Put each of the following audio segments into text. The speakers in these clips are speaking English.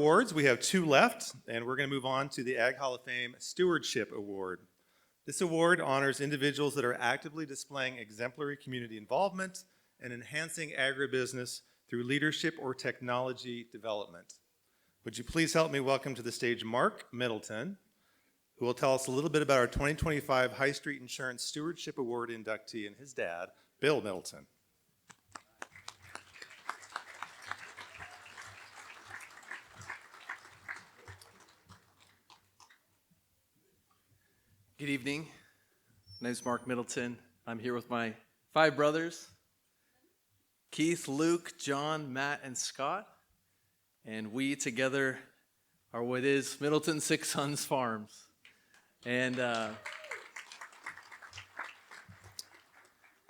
Awards. We have two left, and we're going to move on to the Ag Hall of Fame Stewardship Award. This award honors individuals that are actively displaying exemplary community involvement and enhancing agribusiness through leadership or technology development. Would you please help me welcome to the stage Mark Middleton, who will tell us a little bit about our 2025 High Street Insurance Stewardship Award inductee and his dad, Bill Middleton. Good evening. My name is Mark Middleton. I'm here with my 5 brothers, Keith, Luke, John, Matt, and Scott. And we together are what is Middleton Six Sons Farms. And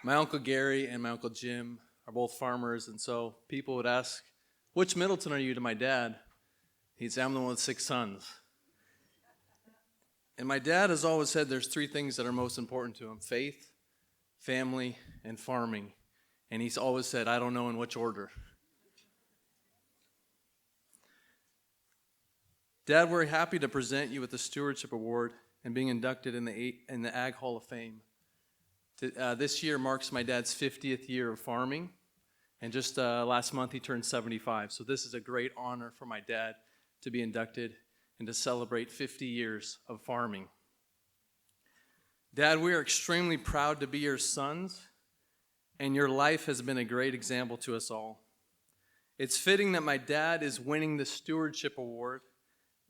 my Uncle Gary and my Uncle Jim are both farmers. And so people would ask, which Middleton are you to my dad? He'd say, I'm the one with 6 sons. And my dad has always said there's 3 things that are most important to him: faith, family, and farming. And he's always said, I don't know in which order. Dad, we're happy to present you with the Stewardship Award and being inducted in the Ag Hall of Fame. This year marks my dad's 50th year of farming, and just last month he turned 75. So this is a great honor for my dad to be inducted and to celebrate 50 years of farming. Dad, we are extremely proud to be your sons, and your life has been a great example to us all. It's fitting that my dad is winning the Stewardship Award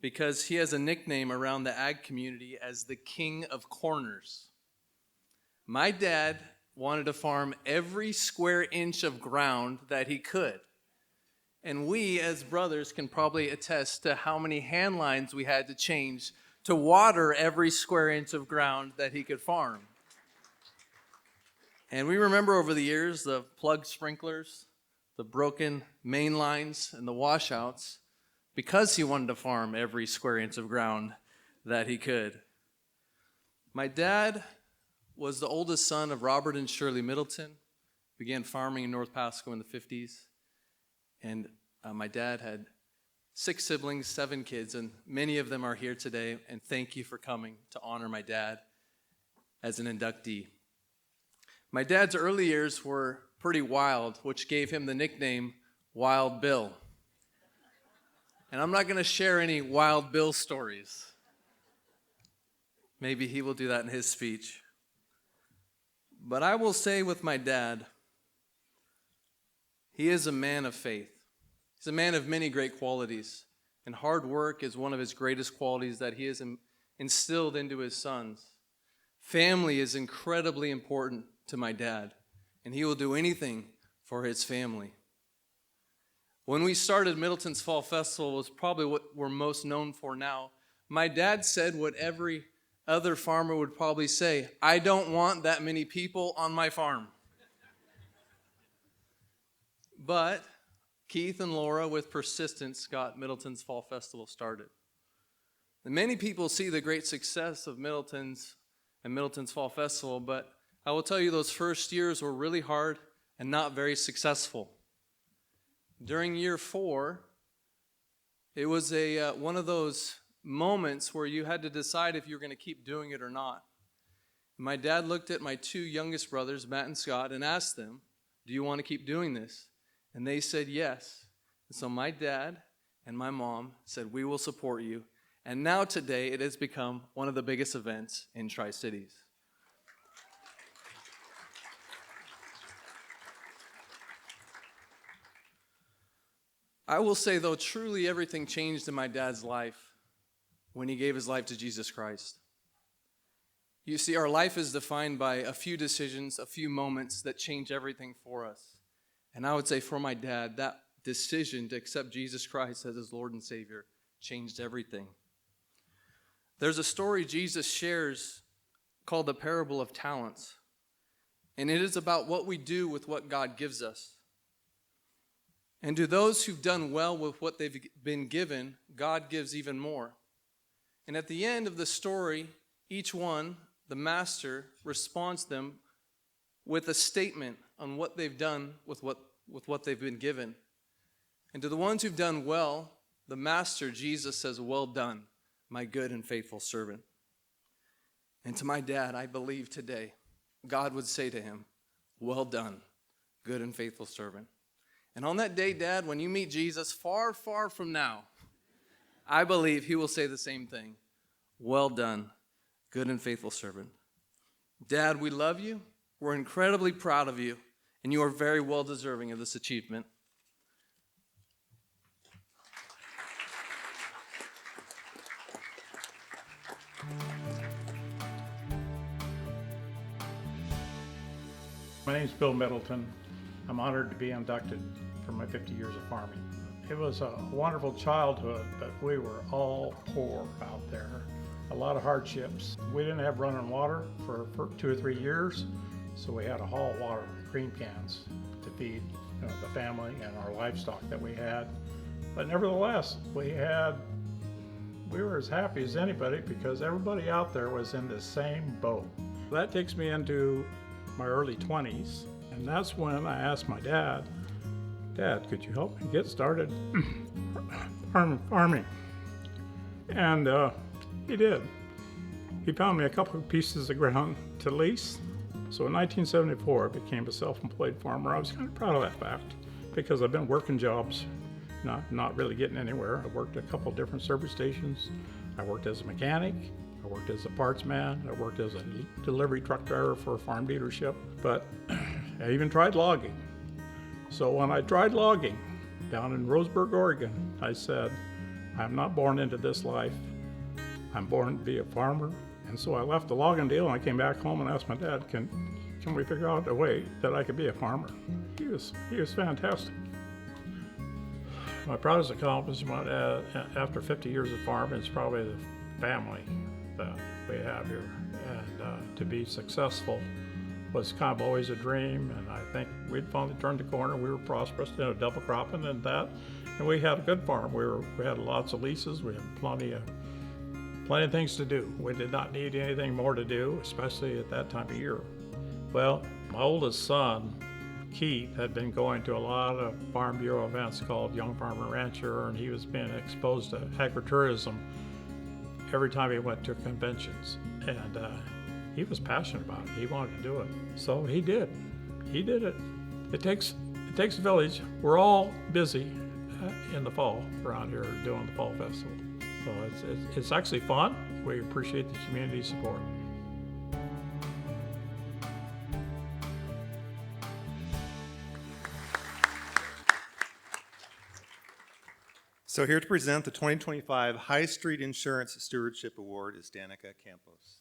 because he has a nickname around the ag community as the King of Corners. My dad wanted to farm every square inch of ground that he could. And we, as brothers, can probably attest to how many hand lines we had to change to water every square inch of ground that he could farm. And we remember over the years the plugged sprinklers, the broken main lines, and the washouts because he wanted to farm every square inch of ground that he could. My dad was the oldest son of Robert and Shirley Middleton, began farming in North Pasco in the 50s. And my dad had 6 siblings, 7 kids, and many of them are here today. And thank you for coming to honor my dad as an inductee. My dad's early years were pretty wild, which gave him the nickname Wild Bill. And I'm not going to share any Wild Bill stories. Maybe he will do that in his speech. But I will say with my dad, he is a man of faith. He's a man of many great qualities, and hard work is one of his greatest qualities that he has instilled into his sons. Family is incredibly important to my dad, and he will do anything for his family. When we started Middleton's Fall Festival, was probably what we're most known for now. My dad said what every other farmer would probably say: I don't want that many people on my farm. But Keith and Laura, with persistence, got Middleton's Fall Festival started. And many people see the great success of Middleton's Fall Festival, but I will tell you those first years were really hard and not very successful. During year 4, it was one of those moments where you had to decide if you were going to keep doing it or not. My dad looked at my 2 youngest brothers, Matt and Scott, and asked them, do you want to keep doing this? And they said yes. And so my dad and my mom said, we will support you. And now today it has become one of the biggest events in Tri-Cities. I will say, though, truly everything changed in my dad's life when he gave his life to Jesus Christ. You see, our life is defined by a few decisions, a few moments that change everything for us. And I would say for my dad, that decision to accept Jesus Christ as his Lord and Savior changed everything. There's a story Jesus shares called the Parable of Talents. And it is about what we do with what God gives us. And to those who've done well with what they've been given, God gives even more. And at the end of the story, each one, the master, responds to them with a statement on what they've done with what they've been given. And to the ones who've done well, the master, Jesus, says, "Well done, my good and faithful servant." And to my dad, I believe today, God would say to him, "Well done, good and faithful servant." And on that day, Dad, when you meet Jesus far, far from now, I believe he will say the same thing. "Well done, good and faithful servant." Dad, we love you. We're incredibly proud of you, and you are very well deserving of this achievement. My name's Bill Middleton. I'm honored to be inducted for my 50 years of farming. It was a wonderful childhood, but we were all poor out there. A lot of hardships. We didn't have running water for 2 or 3 years, so we had to haul water in cream cans to feed the family and our livestock that we had. But nevertheless, we were as happy as anybody because everybody out there was in the same boat. That takes me into my early 20s, and that's when I asked my dad, "Dad, could you help me get started farming?" And he did. He found me a couple of pieces of ground to lease. So in 1974, I became a self-employed farmer. I was kind of proud of that fact because I've been working jobs, not really getting anywhere. I worked at a couple of different service stations. I worked as a mechanic. I worked as a parts man. I worked as a delivery truck driver for a farm dealership. But I even tried logging. So when I tried logging down in Roseburg, Oregon, I said, "I'm not born into this life. I'm born to be a farmer." And so I left the logging deal and I came back home and asked my dad, can we figure out a way that I could be a farmer? He was fantastic. My proudest accomplishment after 50 years of farming is probably the family that we have here. And to be successful was kind of always a dream, and I think we'd finally turned the corner. We were prosperous, double cropping and that, and we had a good farm. We had lots of leases. We had plenty of things to do. We did not need anything more to do, especially at that time of year. Well, my oldest son, Keith, had been going to a lot of Farm Bureau events called Young Farmer Rancher, and he was being exposed to agritourism every time he went to conventions. And he was passionate about it. He wanted to do it. So he did. He did it. It takes a village. We're all busy in the fall around here doing the fall festival. So it's actually fun. We appreciate the community support. So here to present the 2025 High Street Insurance Stewardship Award is Danica Campos.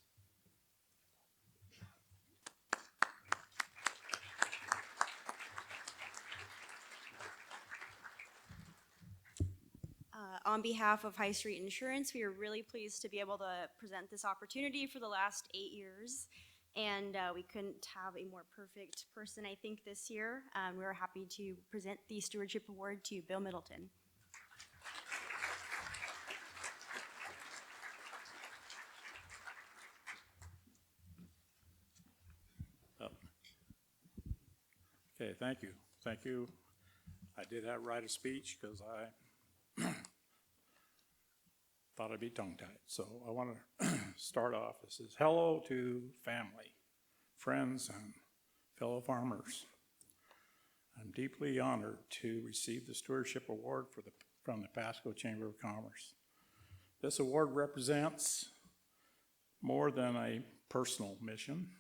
On behalf of High Street Insurance, we are really pleased to be able to present this opportunity for the last 8 years. And we couldn't have a more perfect person, I think, this year. We're happy to present the Stewardship Award to Bill Middleton. Okay, thank you. Thank you. I did write a speech because I thought I'd be tongue-tied. So I want to start off. This is hello to family, friends, and fellow farmers. I'm deeply honored to receive the Stewardship Award from the Pasco Chamber of Commerce. This award represents more than a personal mission.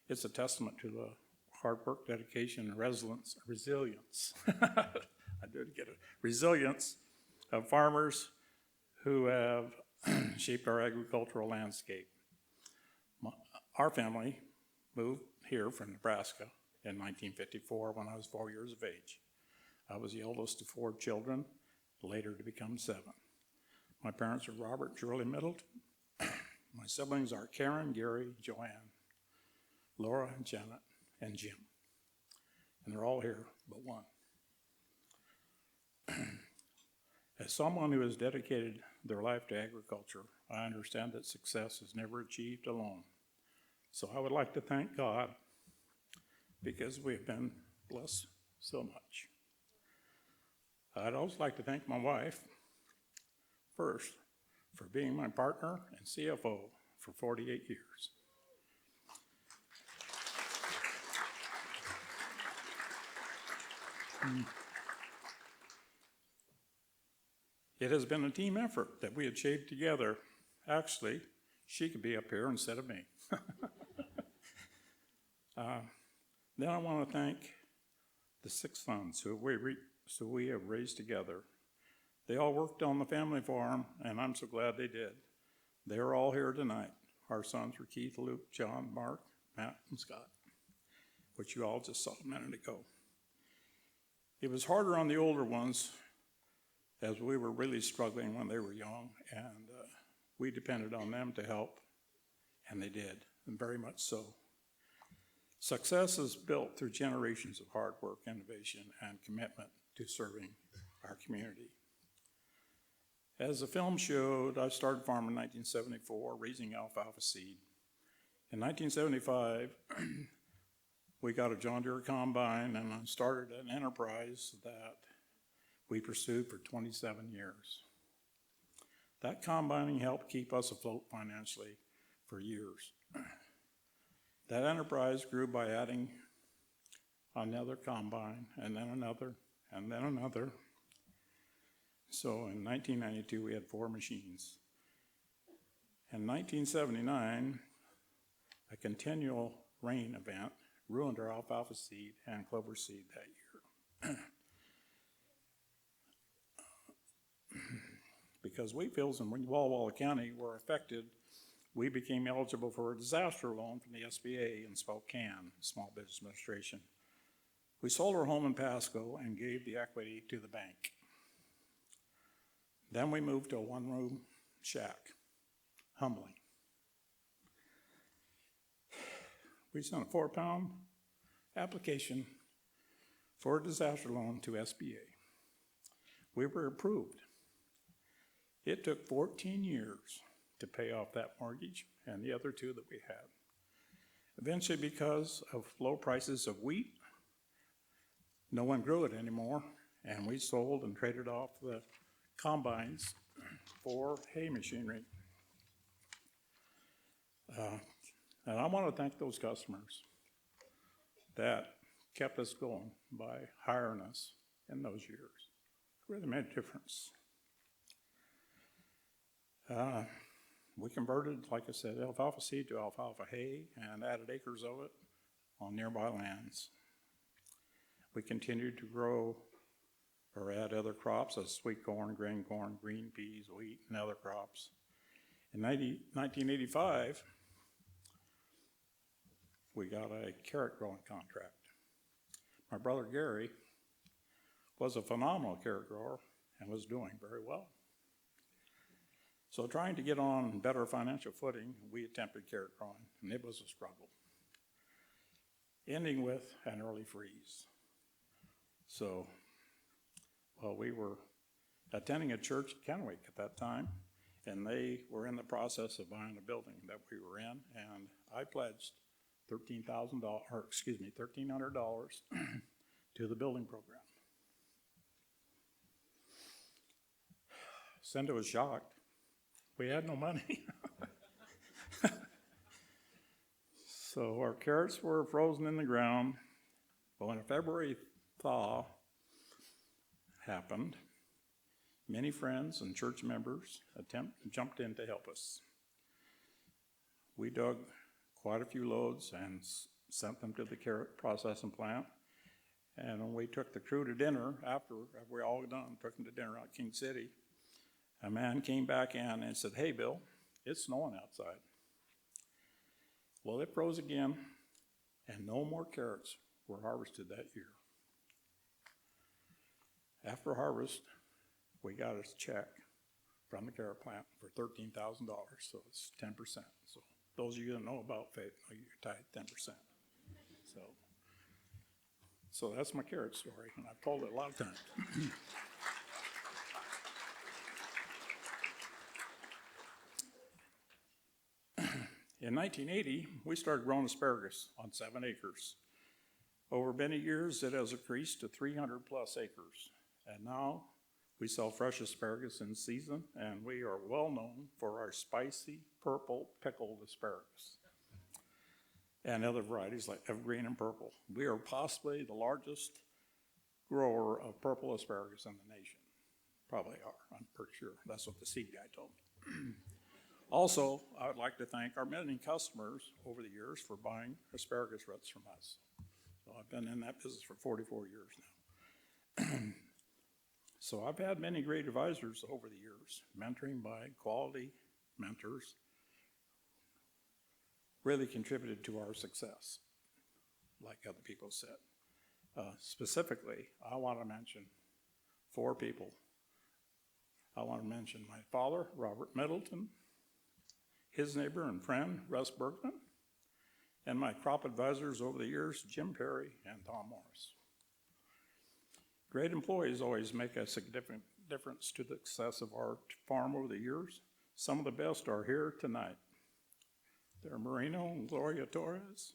It's a testament to the hard work, dedication, and resilience. I did get it. Resilience of farmers who have shaped our agricultural landscape. Our family moved here from Nebraska in 1954 when I was 4 years of age. I was the oldest of 4 children, later to become 7. My parents are Robert and Shirley Middleton. My siblings are Karen, Gary, Joanne, Laura, Janet, and Jim. And they're all here but one. As someone who has dedicated their life to agriculture, I understand that success is never achieved alone. So I would like to thank God because we have been blessed so much. I'd also like to thank my wife first for being my partner and CFO for 48 years. It has been a team effort that we achieved together. Actually, she could be up here instead of me. Then I want to thank the 6 sons who we have raised together. They all worked on the family farm, and I'm so glad they did. They're all here tonight. Our sons were Keith, Luke, John, Mark, Matt, and Scott, which you all just saw a minute ago. It was harder on the older ones as we were really struggling when they were young, and we depended on them to help, and they did, and very much so. Success is built through generations of hard work, innovation, and commitment to serving our community. As the film showed, I started farming in 1974, raising alfalfa seed. In 1975, we got a John Deere combine, and I started an enterprise that we pursued for 27 years. That combining helped keep us afloat financially for years. That enterprise grew by adding another combine, and then another, and then another. So in 1992, we had 4 machines. In 1979, a continual rain event ruined our alfalfa seed and clover seed that year. Because wheat fields in Walla Walla County were affected, we became eligible for a disaster loan from the SBA in Spokane, Small Business Administration. We sold our home in Pasco and gave the equity to the bank. Then we moved to a 1-room shack, humbling. We sent a 4-pound application for a disaster loan to SBA. We were approved. It took 14 years to pay off that mortgage and the other 2 that we had. Eventually, because of low prices of wheat, no one grew it anymore, and we sold and traded off the combines for hay machinery. And I want to thank those customers that kept us going by hiring us in those years. It really made a difference. We converted, like I said, alfalfa seed to alfalfa hay and added acres of it on nearby lands. We continued to grow or add other crops as sweet corn, grain corn, green peas, wheat, and other crops. In 1985, we got a carrot growing contract. My brother Gary was a phenomenal carrot grower and was doing very well. So trying to get on better financial footing, we attempted carrot growing, and it was a struggle, ending with an early freeze. So, well, we were attending a church at Kennewick at that time, and they were in the process of buying a building that we were in, and I pledged $1,300 to the building program. Cinda was shocked. We had no money. So our carrots were frozen in the ground, but when a February thaw happened, many friends and church members jumped in to help us. We dug quite a few loads and sent them to the carrot processing plant. And when we took the crew to dinner, after we all done, took them to dinner out in King City, a man came back in and said, "Hey, Bill, it's snowing outside." Well, it froze again, and no more carrots were harvested that year. After harvest, we got a check from the carrot plant for $13,000, so it's 10%. So those of you that know about faith know you're tied 10%. So that's my carrot story, and I've told it a lot of times. In 1980, we started growing asparagus on 7 acres. Over many years, it has increased to 300 plus acres. And now We sell fresh asparagus in season, and we are well known for our spicy purple pickled asparagus and other varieties like evergreen and purple. We are possibly the largest grower of purple asparagus in the nation. Probably are, I'm pretty sure. That's what the seed guy told me. Also, I would like to thank our many customers over the years for buying asparagus roots from us. So I've been in that business for 44 years now. So I've had many great advisors over the years, mentoring by quality mentors, really contributed to our success, like other people said. Specifically, I want to mention 4 people. I want to mention my father, Robert Middleton, his neighbor and friend, Russ Bergman, and my crop advisors over the years, Jim Perry and Tom Morris. Great employees always make a significant difference to the success of our farm over the years. Some of the best are here tonight. They're Marino and Gloria Torres,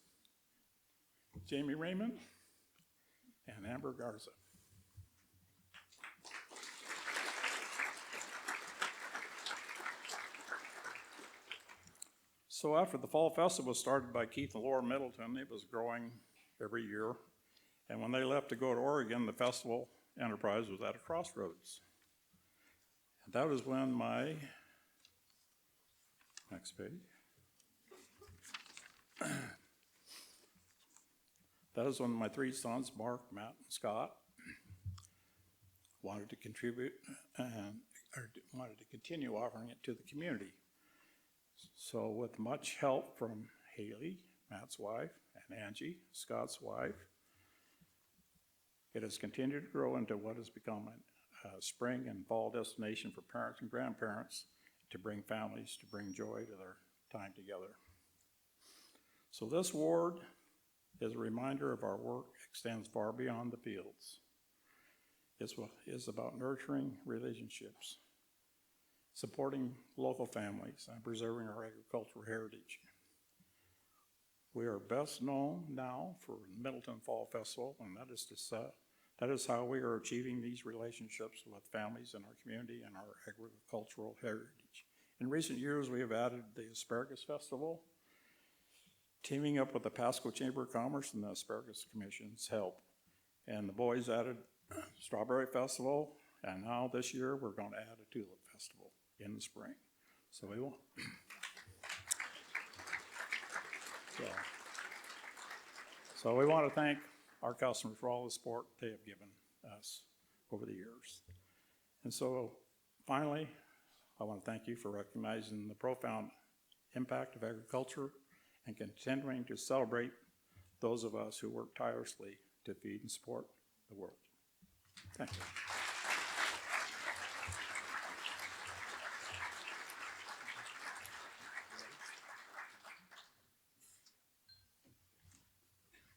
Jamie Raymond, and Amber Garza. So after the Fall Festival was started by Keith and Laura Middleton, it was growing every year. And when they left to go to Oregon, the festival enterprise was at a crossroads. And that was when my, next page, that was when my 3 sons, Mark, Matt, and Scott, wanted to contribute and wanted to continue offering it to the community. So with much help from Haley, Matt's wife, and Angie, Scott's wife, it has continued to grow into what has become a spring and fall destination for parents and grandparents to bring families, to bring joy to their time together. So this award is a reminder of our work extends far beyond the fields. It's about nurturing relationships, supporting local families, and preserving our agricultural heritage. We are best known now for the Middleton Fall Festival, and that is how we are achieving these relationships with families in our community and our agricultural heritage. In recent years, we have added the Asparagus Festival, teaming up with the Pasco Chamber of Commerce and the Asparagus Commission's help. And the boys added Strawberry Festival, and now this year we're going to add a Tulip Festival in the spring. So we want so we want to thank our customers for all the support they have given us over the years. And so finally, I want to thank you for recognizing the profound impact of agriculture and continuing to celebrate those of us who work tirelessly to feed and support the world. Thank you.